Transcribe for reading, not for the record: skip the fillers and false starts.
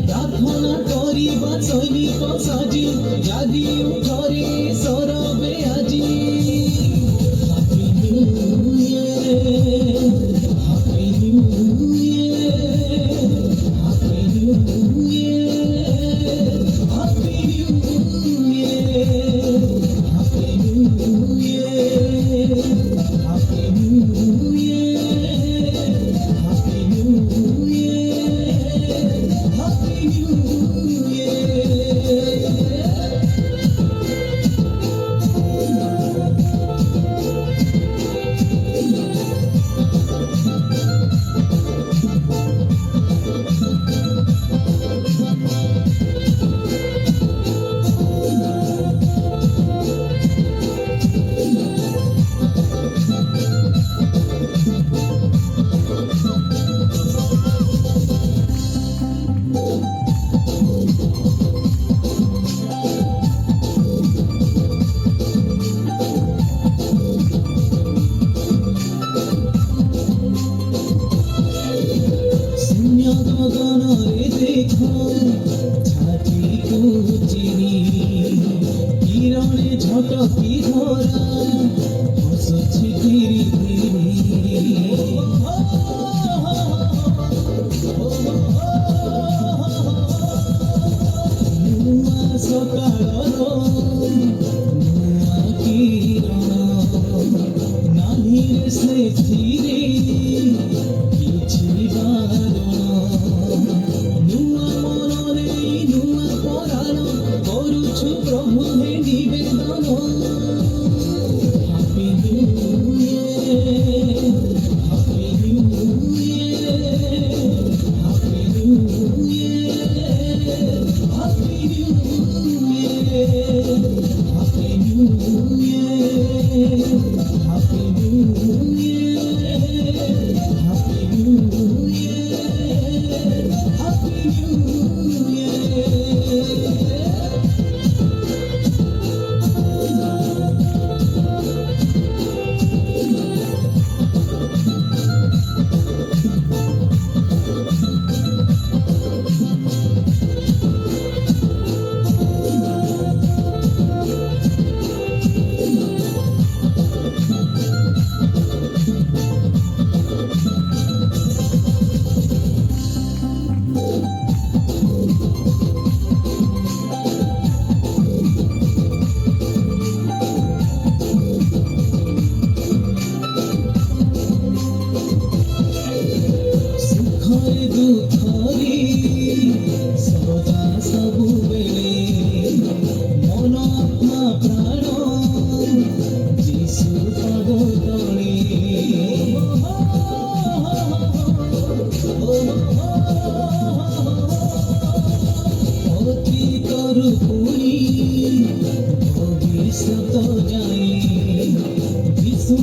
प्रार्थना करिबा सैनिक साजी जागी उठरे सरबे आजी happy new year happy new year happy new year happy new year happy new year happy new year happy new झटकी धरा हसुछि धीरे धीरे नुआ सकाळर नुआ किरण नाहीरे स्नेहिरे किछि बारण नुआ मनरे नुआ पराण करुछु प्रभु हे निवेदन happy new year happy new year happy new year happy new year happy new year happy new year happy new year happy new year भविष्यत जाए विश्व